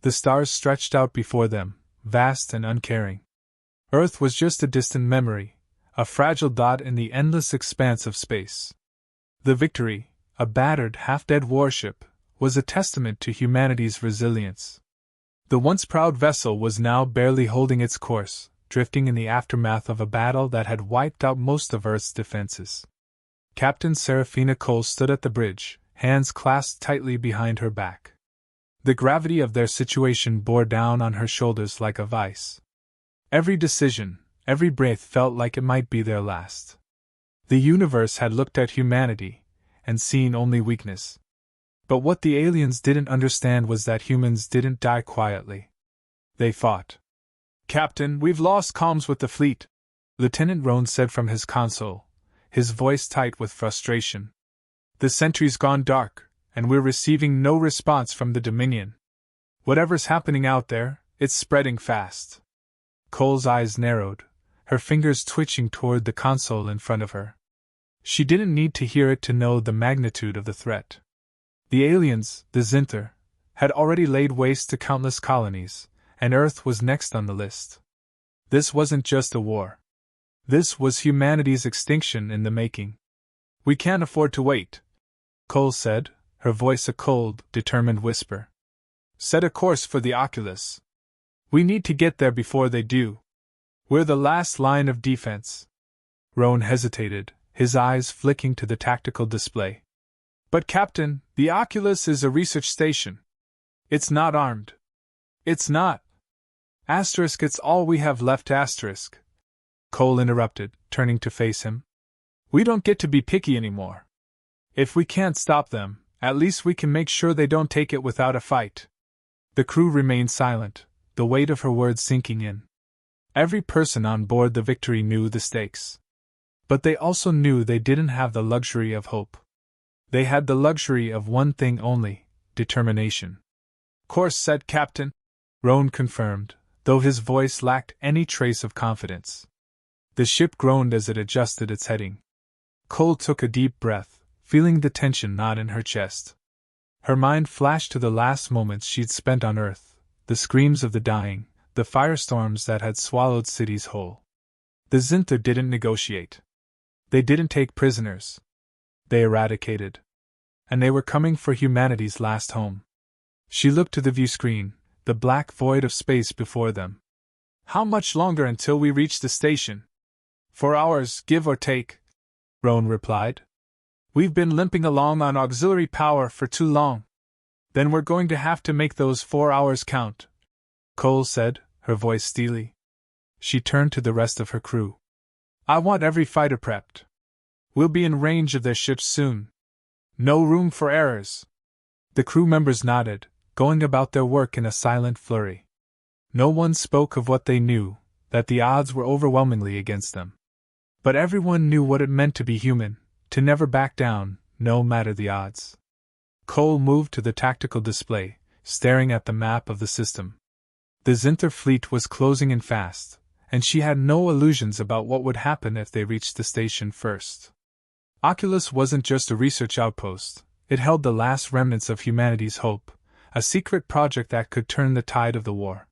The stars stretched out before them, vast and uncaring. Earth was just a distant memory, a fragile dot in the endless expanse of space. The Victory, a battered, half-dead warship, was a testament to humanity's resilience. The once proud vessel was now barely holding its course, drifting in the aftermath of a battle that had wiped out most of Earth's defenses. Captain Seraphina Cole stood at the bridge, hands clasped tightly behind her back. The gravity of their situation bore down on her shoulders like a vice. Every decision, every breath felt like it might be their last. The universe had looked at humanity, and seen only weakness. But what the aliens didn't understand was that humans didn't die quietly. They fought. "Captain, we've lost comms with the fleet," Lieutenant Roan said from his console, his voice tight with frustration. "The sentry's gone dark, and we're receiving no response from the Dominion. Whatever's happening out there, it's spreading fast." Cole's eyes narrowed, her fingers twitching toward the console in front of her. She didn't need to hear it to know the magnitude of the threat. The aliens, the Xynthar, had already laid waste to countless colonies, and Earth was next on the list. This wasn't just a war. This was humanity's extinction in the making. "We can't afford to wait," Cole said, her voice a cold, determined whisper. "Set a course for the Oculus. We need to get there before they do. We're the last line of defense." Roan hesitated, his eyes flicking to the tactical display. "But Captain, the Oculus is a research station. It's not armed." "It's not. Asterisk, it's all we have left, asterisk," Cole interrupted, turning to face him. "We don't get to be picky anymore. If we can't stop them, at least we can make sure they don't take it without a fight." The crew remained silent, the weight of her words sinking in. Every person on board the Victory knew the stakes. But they also knew they didn't have the luxury of hope. They had the luxury of one thing only: determination. "Course set, Captain," Roan confirmed, though his voice lacked any trace of confidence. The ship groaned as it adjusted its heading. Cole took a deep breath, feeling the tension knot in her chest. Her mind flashed to the last moments she'd spent on Earth, the screams of the dying, the firestorms that had swallowed cities whole. The Xynthar didn't negotiate. They didn't take prisoners. They eradicated. And they were coming for humanity's last home. She looked to the view screen, the black void of space before them. "How much longer until we reach the station?" "4 hours, give or take," Roan replied. "We've been limping along on auxiliary power for too long." "Then we're going to have to make those 4 hours count," Cole said, her voice steely. She turned to the rest of her crew. "I want every fighter prepped. We'll be in range of their ships soon. No room for errors." The crew members nodded, going about their work in a silent flurry. No one spoke of what they knew, that the odds were overwhelmingly against them. But everyone knew what it meant to be human, to never back down, no matter the odds. Cole moved to the tactical display, staring at the map of the system. The Xynthar fleet was closing in fast, and she had no illusions about what would happen if they reached the station first. Oculus wasn't just a research outpost, it held the last remnants of humanity's hope, a secret project that could turn the tide of the war.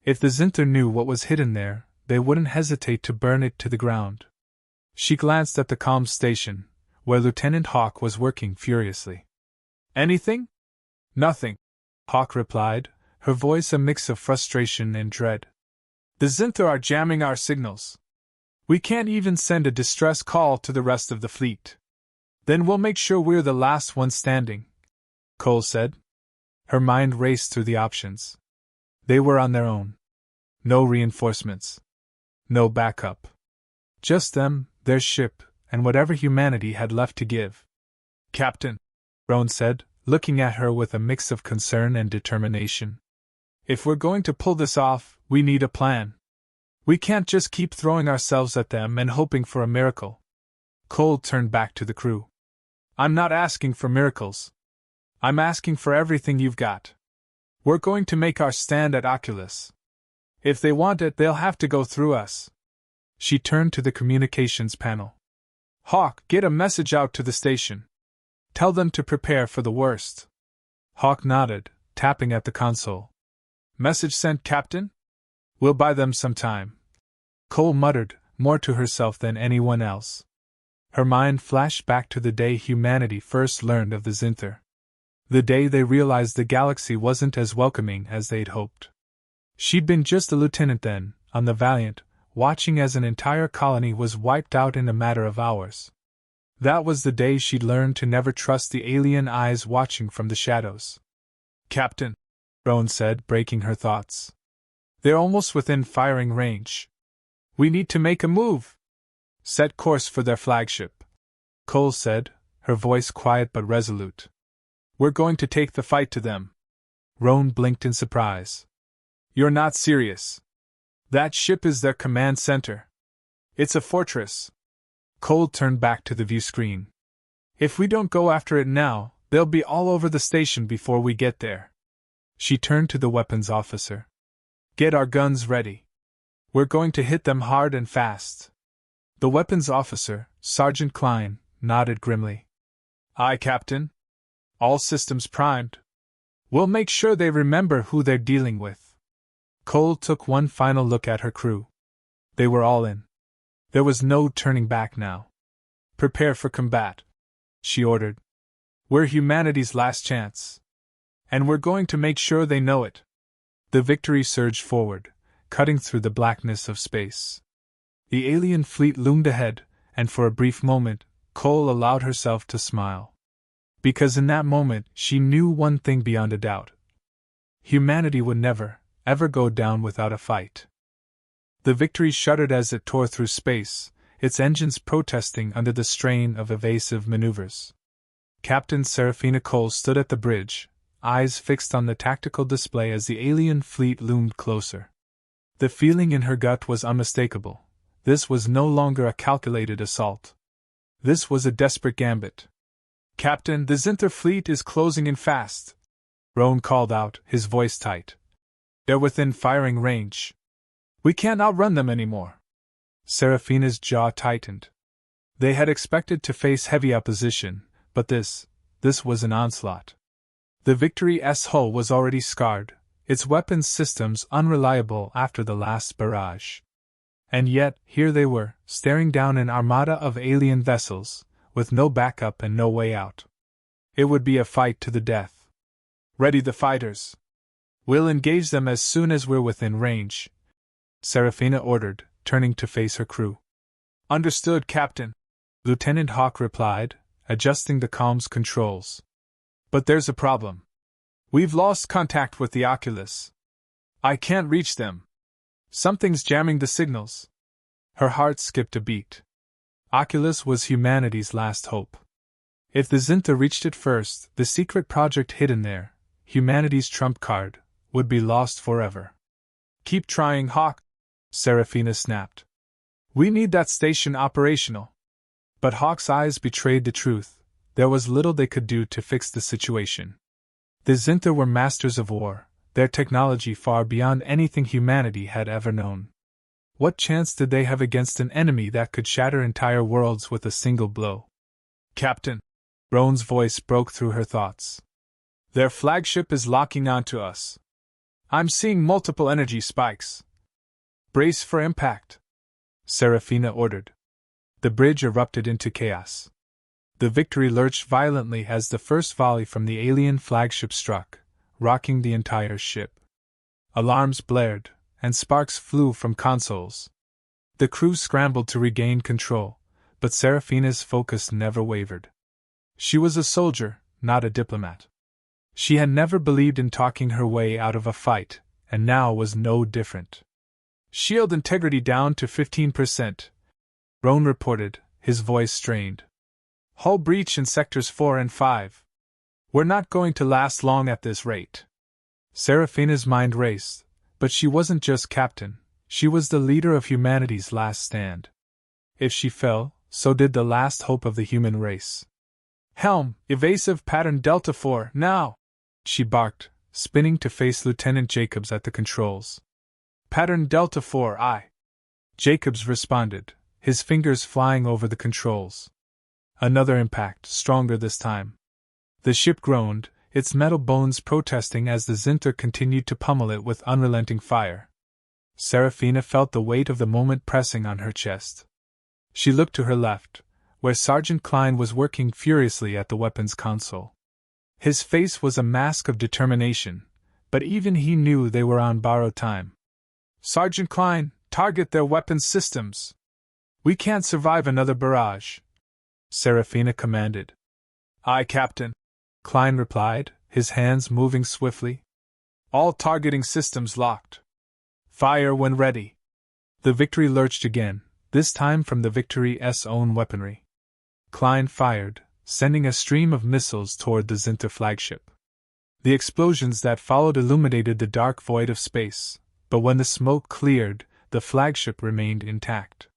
If the Xynthar knew what was hidden there, they wouldn't hesitate to burn it to the ground. She glanced at the comms station, where Lieutenant Hawk was working furiously. "Anything?" "Nothing," Hawk replied, her voice a mix of frustration and dread. "The Xynthar are jamming our signals. We can't even send a distress call to the rest of the fleet." "Then we'll make sure we're the last one standing," Cole said. Her mind raced through the options. They were on their own. No reinforcements. No backup. Just them, their ship, and whatever humanity had left to give. "Captain," Roan said, looking at her with a mix of concern and determination. "If we're going to pull this off, we need a plan. We can't just keep throwing ourselves at them and hoping for a miracle." Cole turned back to the crew. "I'm not asking for miracles. I'm asking for everything you've got. We're going to make our stand at Oculus. If they want it, they'll have to go through us." She turned to the communications panel. "Hawk, get a message out to the station. Tell them to prepare for the worst." Hawk nodded, tapping at the console. Message sent, Captain? We'll buy them some time. Cole muttered, more to herself than anyone else. Her mind flashed back to the day humanity first learned of the Xynthar. The day they realized the galaxy wasn't as welcoming as they'd hoped. She'd been just a lieutenant then, on the Valiant, watching as an entire colony was wiped out in a matter of hours. That was the day she'd learned to never trust the alien eyes watching from the shadows. Captain, Roan said, breaking her thoughts. They're almost within firing range. We need to make a move. Set course for their flagship, Cole said, her voice quiet but resolute. We're going to take the fight to them. Roan blinked in surprise. You're not serious. That ship is their command center. It's a fortress. Cole turned back to the view screen. If we don't go after it now, they'll be all over the station before we get there. She turned to the weapons officer. Get our guns ready. We're going to hit them hard and fast. The weapons officer, Sergeant Klein, nodded grimly. Aye, Captain. All systems primed. We'll make sure they remember who they're dealing with. Cole took one final look at her crew. They were all in. There was no turning back now. Prepare for combat, she ordered. We're humanity's last chance. And we're going to make sure they know it. The Victory surged forward, cutting through the blackness of space. The alien fleet loomed ahead, and for a brief moment, Cole allowed herself to smile. Because in that moment, she knew one thing beyond a doubt. Humanity would never, ever go down without a fight. The Victory shuddered as it tore through space, its engines protesting under the strain of evasive maneuvers. Captain Seraphina Cole stood at the bridge, eyes fixed on the tactical display as the alien fleet loomed closer. The feeling in her gut was unmistakable. This was no longer a calculated assault. This was a desperate gambit. Captain, the Xynthar fleet is closing in fast, Roan called out, his voice tight. They're within firing range. We can't outrun them anymore. Seraphina's jaw tightened. They had expected to face heavy opposition, but this was an onslaught. The Victory's hull was already scarred, its weapons systems unreliable after the last barrage. And yet, here they were, staring down an armada of alien vessels, with no backup and no way out. It would be a fight to the death. Ready the fighters. We'll engage them as soon as we're within range, Seraphina ordered, turning to face her crew. Understood, Captain, Lieutenant Hawk replied, adjusting the comms controls. But there's a problem. We've lost contact with the Oculus. I can't reach them. Something's jamming the signals. Her heart skipped a beat. Oculus was humanity's last hope. If the Xynthar reached it first, the secret project hidden there, humanity's trump card, would be lost forever. Keep trying, Hawk, Seraphina snapped. We need that station operational. But Hawk's eyes betrayed the truth. There was little they could do to fix the situation. The Xynthar were masters of war, their technology far beyond anything humanity had ever known. What chance did they have against an enemy that could shatter entire worlds with a single blow? Captain, Roan's voice broke through her thoughts. Their flagship is locking onto us. I'm seeing multiple energy spikes. Brace for impact, Seraphina ordered. The bridge erupted into chaos. The Victory lurched violently as the first volley from the alien flagship struck, rocking the entire ship. Alarms blared, and sparks flew from consoles. The crew scrambled to regain control, but Seraphina's focus never wavered. She was a soldier, not a diplomat. She had never believed in talking her way out of a fight, and now was no different. Shield integrity down to 15%, Roan reported, his voice strained. Hull breach in sectors 4 and 5. We're not going to last long at this rate. Seraphina's mind raced, but she wasn't just captain, she was the leader of humanity's last stand. If she fell, so did the last hope of the human race. Helm, evasive pattern Delta 4, now! She barked, spinning to face Lieutenant Jacobs at the controls. Pattern Delta 4, aye. Jacobs responded, his fingers flying over the controls. Another impact, stronger this time. The ship groaned, its metal bones protesting as the Xynthar continued to pummel it with unrelenting fire. Seraphina felt the weight of the moment pressing on her chest. She looked to her left, where Sergeant Klein was working furiously at the weapons console. His face was a mask of determination, but even he knew they were on borrowed time. "Sergeant Klein, target their weapons systems! We can't survive another barrage," Seraphina commanded. "Aye, Captain," Klein replied, his hands moving swiftly. "All targeting systems locked. Fire when ready." The Victory lurched again, this time from the Victory's own weaponry. Klein fired, sending a stream of missiles toward the Xynthar flagship. The explosions that followed illuminated the dark void of space, but when the smoke cleared, the flagship remained intact.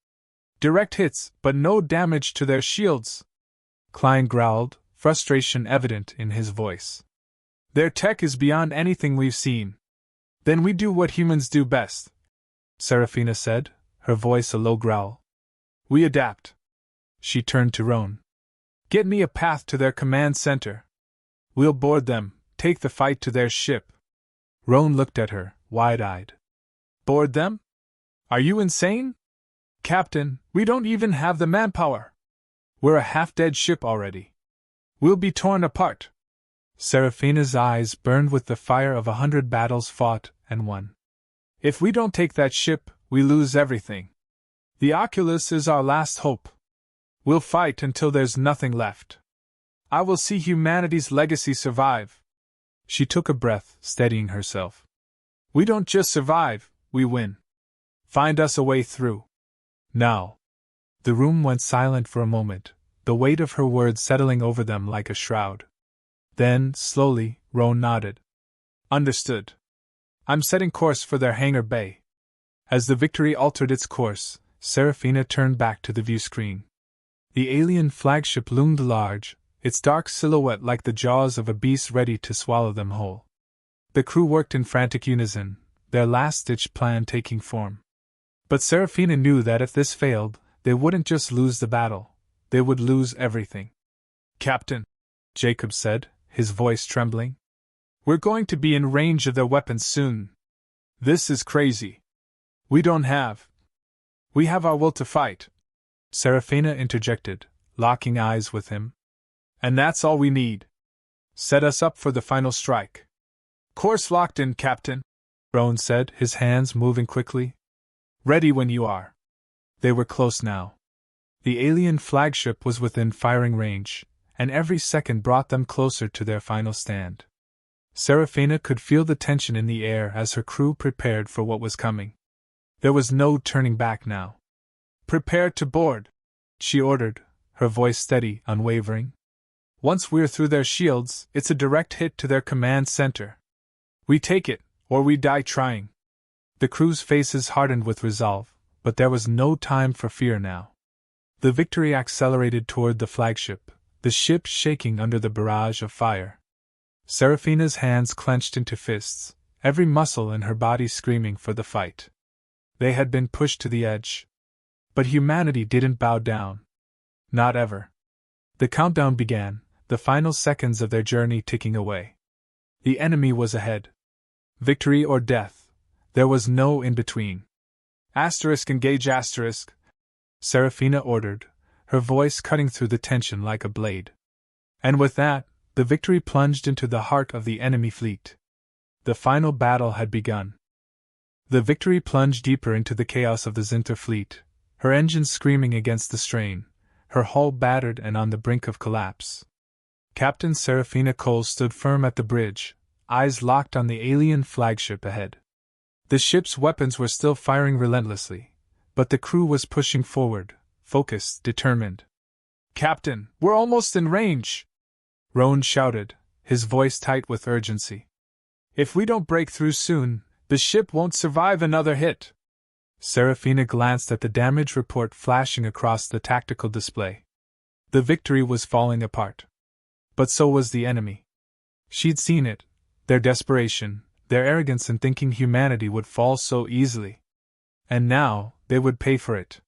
"Direct hits, but no damage to their shields," Klein growled, frustration evident in his voice. "Their tech is beyond anything we've seen." "Then we do what humans do best," Seraphina said, her voice a low growl. "We adapt." She turned to Roan. "Get me a path to their command center. We'll board them, take the fight to their ship." Roan looked at her, wide-eyed. "Board them? Are you insane? Captain, we don't even have the manpower. We're a half-dead ship already. We'll be torn apart." Seraphina's eyes burned with the fire of 100 battles fought and won. "If we don't take that ship, we lose everything. The Oculus is our last hope. We'll fight until there's nothing left. I will see humanity's legacy survive." She took a breath, steadying herself. "We don't just survive, we win. Find us a way through. Now." The room went silent for a moment, the weight of her words settling over them like a shroud. Then, slowly, Roan nodded. "Understood. I'm setting course for their hangar bay." As the Victory altered its course, Seraphina turned back to the view screen. The alien flagship loomed large, its dark silhouette like the jaws of a beast ready to swallow them whole. The crew worked in frantic unison, their last-ditch plan taking form. But Seraphina knew that if this failed, they wouldn't just lose the battle, they would lose everything. "Captain," Jacob said, his voice trembling, "we're going to be in range of their weapons soon. This is crazy. We have our will to fight," Seraphina interjected, locking eyes with him. "And that's all we need. Set us up for the final strike." "Course locked in, Captain," Roan said, his hands moving quickly. "Ready when you are." They were close now. The alien flagship was within firing range, and every second brought them closer to their final stand. Seraphina could feel the tension in the air as her crew prepared for what was coming. There was no turning back now. "Prepare to board," she ordered, her voice steady, unwavering. "Once we're through their shields, it's a direct hit to their command center. We take it, or we die trying." The crew's faces hardened with resolve, but there was no time for fear now. The Victory accelerated toward the flagship, the ship shaking under the barrage of fire. Seraphina's hands clenched into fists, every muscle in her body screaming for the fight. They had been pushed to the edge. But humanity didn't bow down. Not ever. The countdown began, the final seconds of their journey ticking away. The enemy was ahead. Victory or death. There was no in-between. Engage asterisk," Seraphina ordered, her voice cutting through the tension like a blade. And with that, the Victory plunged into the heart of the enemy fleet. The final battle had begun. The Victory plunged deeper into the chaos of the Xynthar fleet, her engines screaming against the strain, her hull battered and on the brink of collapse. Captain Seraphina Cole stood firm at the bridge, eyes locked on the alien flagship ahead. The ship's weapons were still firing relentlessly, but the crew was pushing forward, focused, determined. "Captain, we're almost in range!" Roan shouted, his voice tight with urgency. "If we don't break through soon, the ship won't survive another hit." Seraphina glanced at the damage report flashing across the tactical display. The Victory was falling apart. But so was the enemy. She'd seen it, their desperation, their arrogance in thinking humanity would fall so easily. And now, they would pay for it.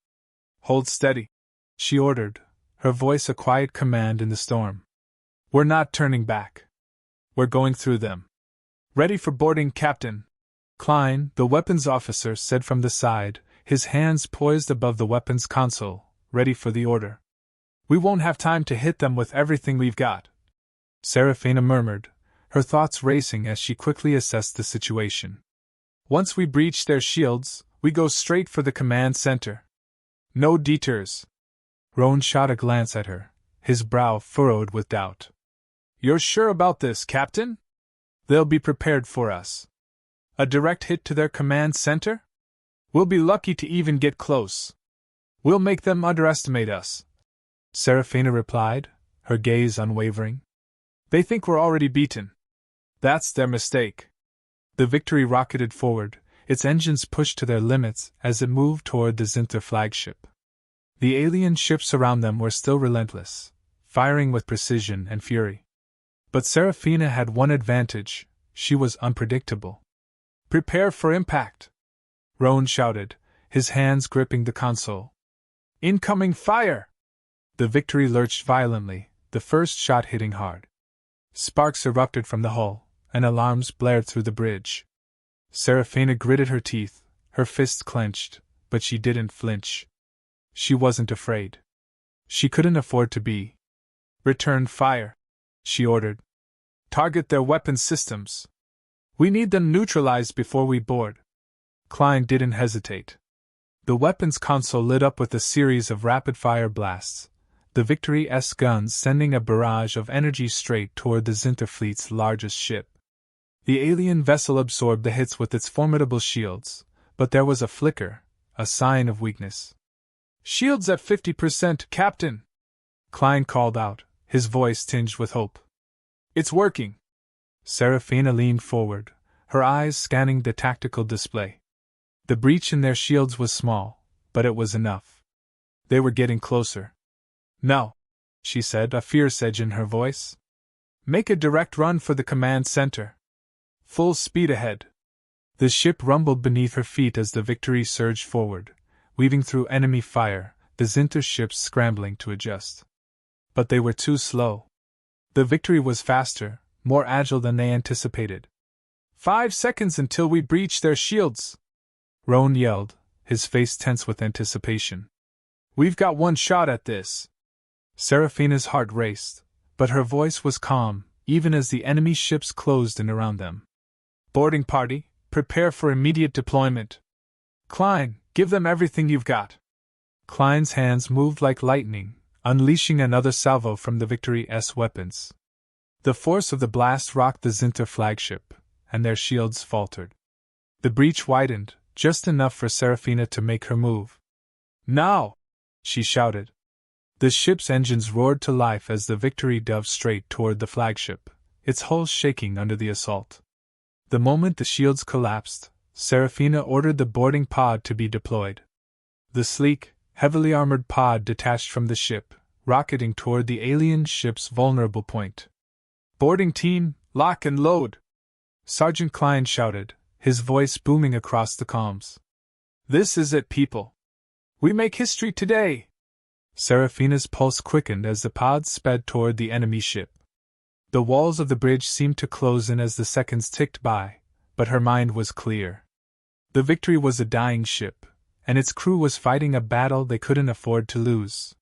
"Hold steady," she ordered, her voice a quiet command in the storm. "We're not turning back. We're going through them. Ready for boarding, Captain. Klein, the weapons officer, said from the side, his hands poised above the weapons console, ready for the order. We won't have time to hit them with everything we've got, Seraphina murmured, her thoughts racing as she quickly assessed the situation. Once we breach their shields, we go straight for the command center. No detours. Roan shot a glance at her, his brow furrowed with doubt. You're sure about this, Captain? They'll be prepared for us. A direct hit to their command center? We'll be lucky to even get close. We'll make them underestimate us, Seraphina replied, her gaze unwavering. They think we're already beaten. That's their mistake. The Victory rocketed forward, its engines pushed to their limits as it moved toward the Xynthar flagship. The alien ships around them were still relentless, firing with precision and fury. But Seraphina had one advantage: she was unpredictable. Prepare for impact! Roan shouted, his hands gripping the console. Incoming fire! The Victory lurched violently, the first shot hitting hard. Sparks erupted from the hull, and alarms blared through the bridge. Seraphina gritted her teeth, her fists clenched, but she didn't flinch. She wasn't afraid. She couldn't afford to be. Return fire, she ordered. Target their weapon systems. We need them neutralized before we board. Klein didn't hesitate. The weapons console lit up with a series of rapid-fire blasts, the Victory-S guns sending a barrage of energy straight toward the Xynthar fleet's largest ship. The alien vessel absorbed the hits with its formidable shields, but there was a flicker, a sign of weakness. Shields at 50%, Captain! Klein called out, his voice tinged with hope. It's working! Seraphina leaned forward, her eyes scanning the tactical display. The breach in their shields was small, but it was enough. They were getting closer. Now, she said, a fierce edge in her voice. Make a direct run for the command center. Full speed ahead. The ship rumbled beneath her feet as the Victory surged forward, weaving through enemy fire, the Xynthar ships scrambling to adjust. But they were too slow. The Victory was faster, more agile than they anticipated. 5 seconds until we breach their shields! Roan yelled, his face tense with anticipation. We've got one shot at this. Seraphina's heart raced, but her voice was calm, even as the enemy ships closed in around them. Boarding party, prepare for immediate deployment. Klein, give them everything you've got. Klein's hands moved like lightning, unleashing another salvo from the Victory-S weapons. The force of the blast rocked the Xynthar flagship, and their shields faltered. The breach widened, just enough for Seraphina to make her move. Now! She shouted. The ship's engines roared to life as the Victory dove straight toward the flagship, its hull shaking under the assault. The moment the shields collapsed, Seraphina ordered the boarding pod to be deployed. The sleek, heavily armored pod detached from the ship, rocketing toward the alien ship's vulnerable point. Boarding team, lock and load! Sergeant Klein shouted, his voice booming across the comms. This is it, people. We make history today! Seraphina's pulse quickened as the pods sped toward the enemy ship. The walls of the bridge seemed to close in as the seconds ticked by, but her mind was clear. The Victory was a dying ship, and its crew was fighting a battle they couldn't afford to lose.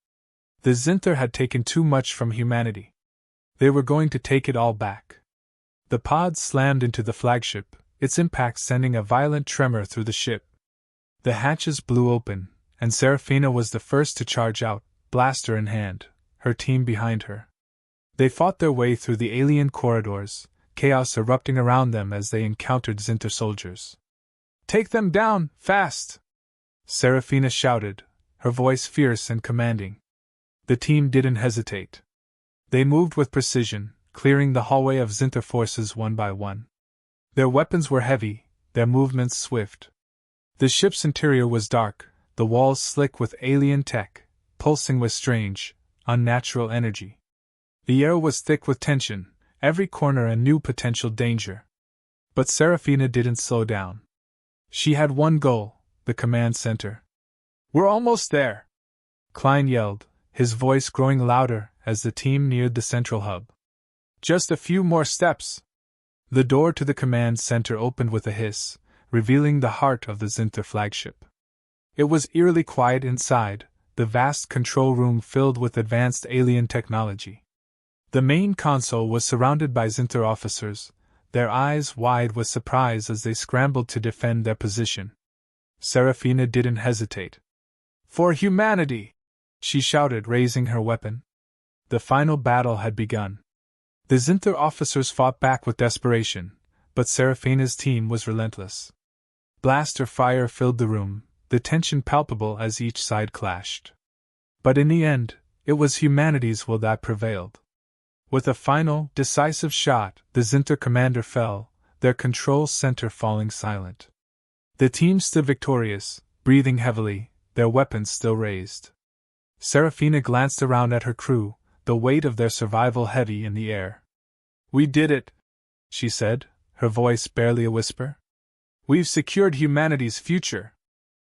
The Xynthar had taken too much from humanity. They were going to take it all back. The pod slammed into the flagship, its impact sending a violent tremor through the ship. The hatches blew open, and Seraphina was the first to charge out, blaster in hand, her team behind her. They fought their way through the alien corridors, chaos erupting around them as they encountered Xynthar soldiers. Take them down, fast! Seraphina shouted, her voice fierce and commanding. The team didn't hesitate. They moved with precision, clearing the hallway of Xynthar forces one by one. Their weapons were heavy, their movements swift. The ship's interior was dark, the walls slick with alien tech, pulsing with strange, unnatural energy. The air was thick with tension, every corner a new potential danger. But Seraphina didn't slow down. She had one goal, the command center. We're almost there! Klein yelled, his voice growing louder as the team neared the central hub. Just a few more steps! The door to the command center opened with a hiss, revealing the heart of the Xynthar flagship. It was eerily quiet inside, the vast control room filled with advanced alien technology. The main console was surrounded by Xynthar officers, their eyes wide with surprise as they scrambled to defend their position. Seraphina didn't hesitate. "For humanity!" she shouted, raising her weapon. The final battle had begun. The Xynthar officers fought back with desperation, but Seraphina's team was relentless. Blaster fire filled the room, the tension palpable as each side clashed. But in the end, it was humanity's will that prevailed. With a final, decisive shot, the Xynthar commander fell, their control center falling silent. The team stood victorious, breathing heavily, their weapons still raised. Seraphina glanced around at her crew, the weight of their survival heavy in the air. "We did it," she said, her voice barely a whisper. "We've secured humanity's future."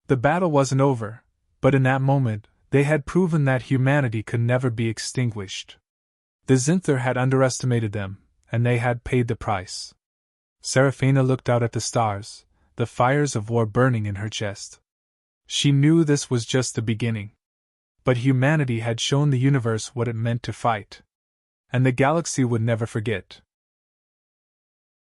The battle wasn't over, but in that moment, they had proven that humanity could never be extinguished. The Xynthar had underestimated them, and they had paid the price. Seraphina looked out at the stars, the fires of war burning in her chest. She knew this was just the beginning. But humanity had shown the universe what it meant to fight. And the galaxy would never forget.